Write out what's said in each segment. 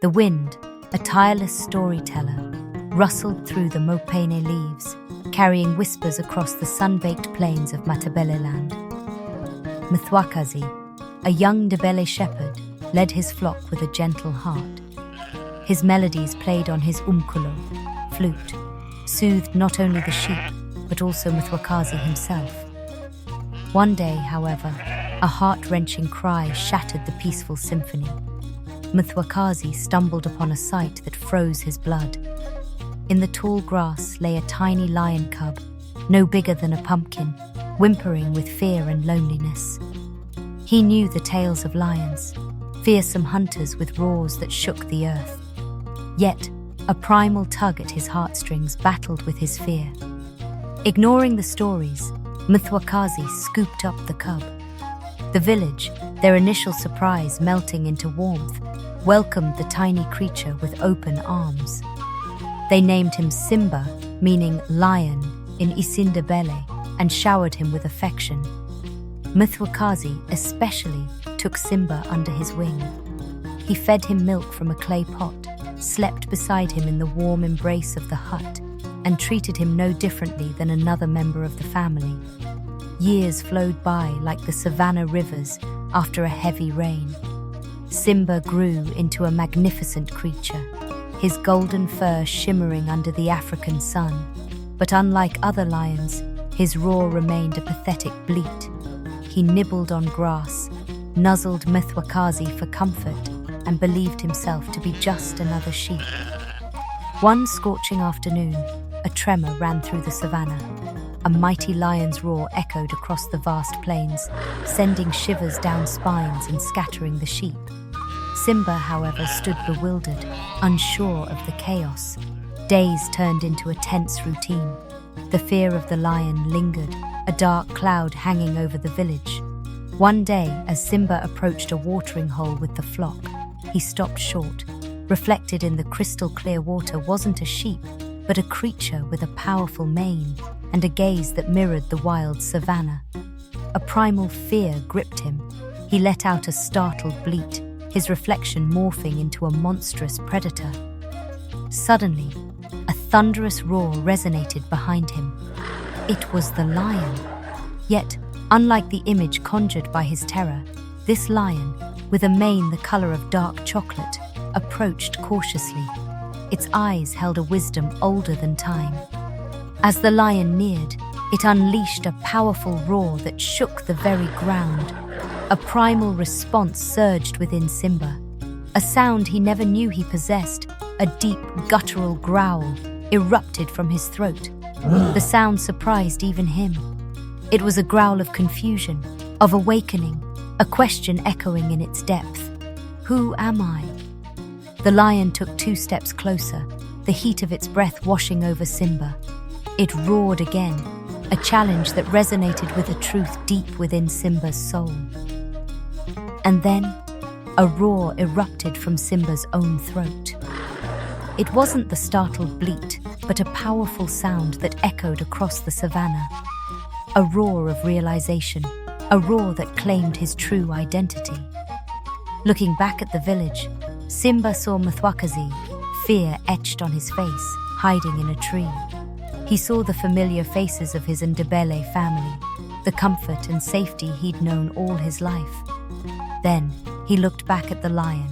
The wind, a tireless storyteller, rustled through the mopane leaves, carrying whispers across the sun-baked plains of Matabeleland. Mthwakazi, a young Ndebele shepherd, led his flock with a gentle heart. His melodies played on his umkulo, flute, soothed not only the sheep, but also Mthwakazi himself. One day, however, a heart-wrenching cry shattered the peaceful symphony. Mthwakazi stumbled upon a sight that froze his blood. In the tall grass lay a tiny lion cub, no bigger than a pumpkin, whimpering with fear and loneliness. He knew the tales of lions, fearsome hunters with roars that shook the earth. Yet, a primal tug at his heartstrings battled with his fear. Ignoring the stories, Mthwakazi scooped up the cub. The village, their initial surprise melting into warmth, welcomed the tiny creature with open arms. They named him Simba, meaning lion, in Isindebele, and showered him with affection. Mthwakazi especially took Simba under his wing. He fed him milk from a clay pot, slept beside him in the warm embrace of the hut, and treated him no differently than another member of the family. Years flowed by like the savannah rivers after a heavy rain. Simba grew into a magnificent creature, his golden fur shimmering under the African sun. But unlike other lions, his roar remained a pathetic bleat. He nibbled on grass, nuzzled Mthwakazi for comfort, and believed himself to be just another sheep. One scorching afternoon, a tremor ran through the savannah. A mighty lion's roar echoed across the vast plains, sending shivers down spines and scattering the sheep. Simba, however, stood bewildered, unsure of the chaos. Days turned into a tense routine. The fear of the lion lingered, a dark cloud hanging over the village. One day, as Simba approached a watering hole with the flock, he stopped short. Reflected in the crystal-clear water wasn't a sheep, but a creature with a powerful mane and a gaze that mirrored the wild savannah. A primal fear gripped him. He let out a startled bleat, his reflection morphing into a monstrous predator. Suddenly, a thunderous roar resonated behind him. It was the lion. Yet, unlike the image conjured by his terror, this lion, with a mane the color of dark chocolate, approached cautiously. Its eyes held a wisdom older than time. As the lion neared, it unleashed a powerful roar that shook the very ground. A primal response surged within Simba. A sound he never knew he possessed, a deep, guttural growl, erupted from his throat. The sound surprised even him. It was a growl of confusion, of awakening, a question echoing in its depth. Who am I? The lion took 2 steps closer, the heat of its breath washing over Simba. It roared again, a challenge that resonated with a truth deep within Simba's soul. And then, a roar erupted from Simba's own throat. It wasn't the startled bleat, but a powerful sound that echoed across the savannah. A roar of realization, a roar that claimed his true identity. Looking back at the village, Simba saw Mthwakazi, fear etched on his face, hiding in a tree. He saw the familiar faces of his Ndebele family, the comfort and safety he'd known all his life. Then, he looked back at the lion,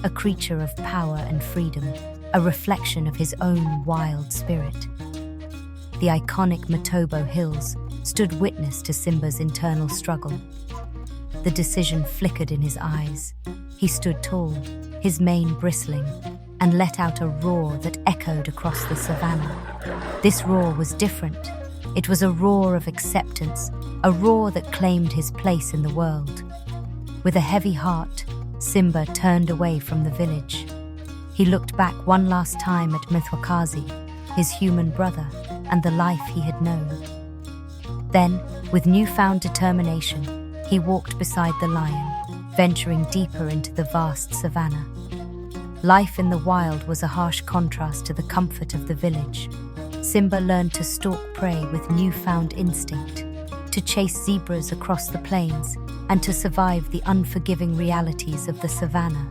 a creature of power and freedom, a reflection of his own wild spirit. The iconic Matobo Hills stood witness to Simba's internal struggle. The decision flickered in his eyes. He stood tall, his mane bristling, and let out a roar that echoed across the savannah. This roar was different. It was a roar of acceptance, a roar that claimed his place in the world. With a heavy heart, Simba turned away from the village. He looked back one last time at Mthwakazi, his human brother, and the life he had known. Then, with newfound determination, he walked beside the lion, venturing deeper into the vast savannah. Life in the wild was a harsh contrast to the comfort of the village. Simba learned to stalk prey with newfound instinct, to chase zebras across the plains, and to survive the unforgiving realities of the savannah.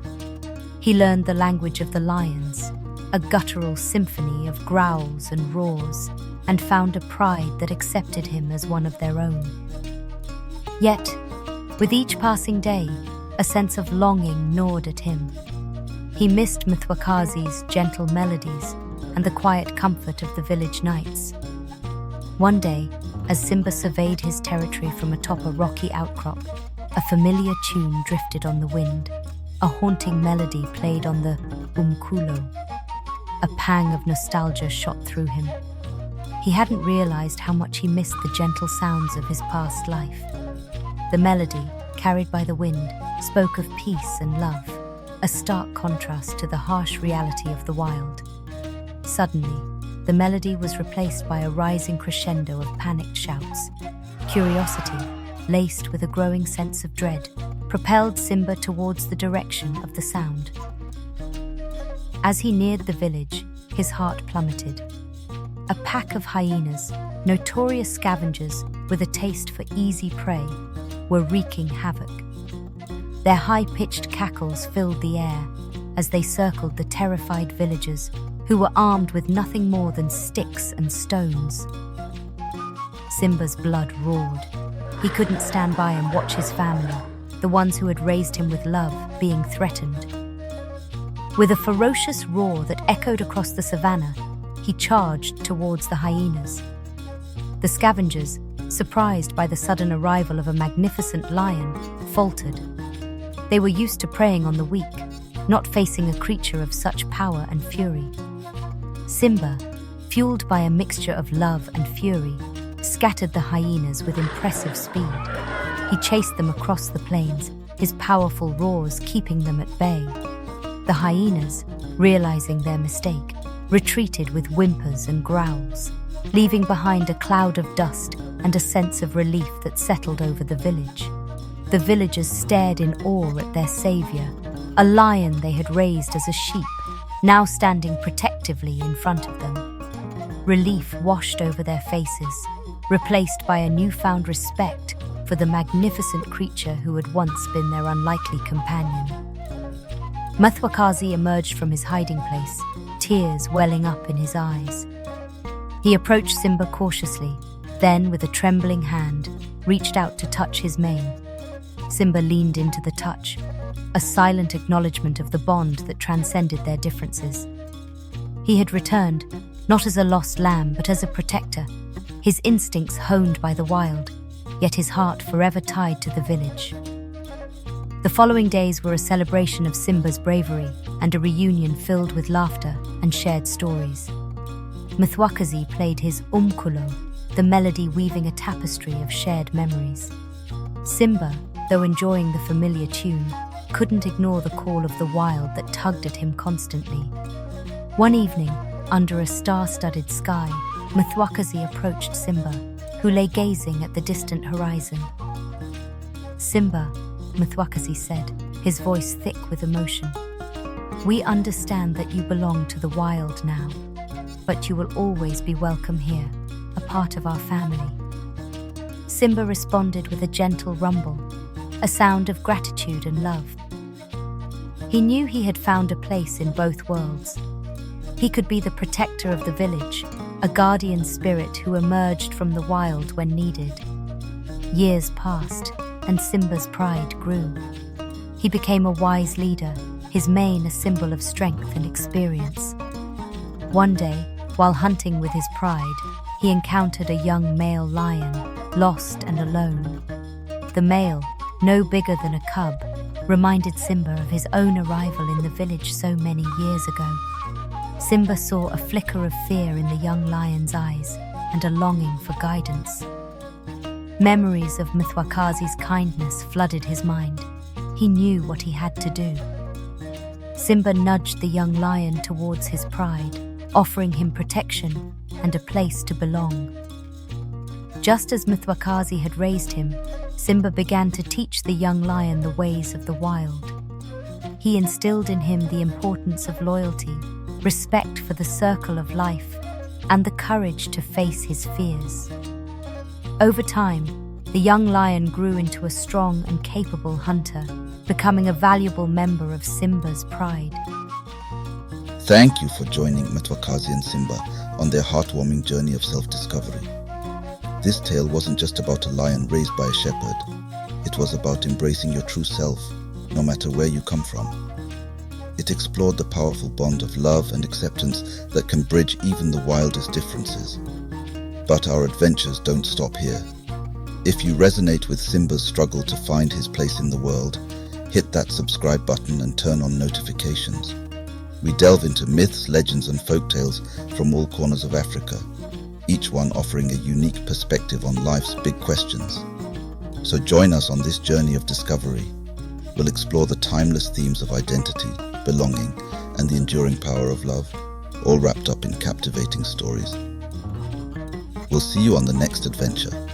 He learned the language of the lions, a guttural symphony of growls and roars, and found a pride that accepted him as one of their own. Yet, with each passing day, a sense of longing gnawed at him. He missed Mthwakazi's gentle melodies and the quiet comfort of the village nights. One day, as Simba surveyed his territory from atop a rocky outcrop, a familiar tune drifted on the wind. A haunting melody played on the umkulo. A pang of nostalgia shot through him. He hadn't realized how much he missed the gentle sounds of his past life. The melody, carried by the wind, spoke of peace and love, a stark contrast to the harsh reality of the wild. Suddenly, the melody was replaced by a rising crescendo of panicked shouts. Curiosity, laced with a growing sense of dread, propelled Simba towards the direction of the sound. As he neared the village, his heart plummeted. A pack of hyenas, notorious scavengers with a taste for easy prey, were wreaking havoc. Their high-pitched cackles filled the air as they circled the terrified villagers who were armed with nothing more than sticks and stones. Simba's blood roared. He couldn't stand by and watch his family, the ones who had raised him with love, being threatened. With a ferocious roar that echoed across the savannah, he charged towards the hyenas. The scavengers, surprised by the sudden arrival of a magnificent lion, faltered. They were used to preying on the weak, not facing a creature of such power and fury. Simba, fueled by a mixture of love and fury, scattered the hyenas with impressive speed. He chased them across the plains, his powerful roars keeping them at bay. The hyenas, realizing their mistake, retreated with whimpers and growls, leaving behind a cloud of dust and a sense of relief that settled over the village. The villagers stared in awe at their savior, a lion they had raised as a sheep, now standing protectively in front of them. Relief washed over their faces, replaced by a newfound respect for the magnificent creature who had once been their unlikely companion. Mthwakazi emerged from his hiding place, tears welling up in his eyes. He approached Simba cautiously, then, with a trembling hand, reached out to touch his mane. Simba leaned into the touch, a silent acknowledgement of the bond that transcended their differences. He had returned, not as a lost lamb, but as a protector, his instincts honed by the wild, yet his heart forever tied to the village. The following days were a celebration of Simba's bravery and a reunion filled with laughter and shared stories. Mthwakazi played his umkulo, the melody weaving a tapestry of shared memories. Simba, though enjoying the familiar tune, couldn't ignore the call of the wild that tugged at him constantly. One evening, under a star-studded sky, Mthwakazi approached Simba, who lay gazing at the distant horizon. "Simba," Mthwakazi said, his voice thick with emotion, "we understand that you belong to the wild now, but you will always be welcome here, a part of our family." Simba responded with a gentle rumble, a sound of gratitude and love. He knew he had found a place in both worlds. He could be the protector of the village, a guardian spirit who emerged from the wild when needed. Years passed, and Simba's pride grew. He became a wise leader, his mane a symbol of strength and experience. One day, while hunting with his pride, he encountered a young male lion, lost and alone. The male, no bigger than a cub, reminded Simba of his own arrival in the village so many years ago. Simba saw a flicker of fear in the young lion's eyes and a longing for guidance. Memories of Mthwakazi's kindness flooded his mind. He knew what he had to do. Simba nudged the young lion towards his pride, offering him protection and a place to belong. Just as Mthwakazi had raised him, Simba began to teach the young lion the ways of the wild. He instilled in him the importance of loyalty, respect for the circle of life, and the courage to face his fears. Over time, the young lion grew into a strong and capable hunter, becoming a valuable member of Simba's pride. Thank you for joining Mtwakazi and Simba on their heartwarming journey of self-discovery. This tale wasn't just about a lion raised by a shepherd. It was about embracing your true self, no matter where you come from. It explored the powerful bond of love and acceptance that can bridge even the wildest differences. But our adventures don't stop here. If you resonate with Simba's struggle to find his place in the world, hit that subscribe button and turn on notifications. We delve into myths, legends and folktales from all corners of Africa, each one offering a unique perspective on life's big questions. So join us on this journey of discovery. We'll explore the timeless themes of identity, belonging, and the enduring power of love, all wrapped up in captivating stories. We'll see you on the next adventure.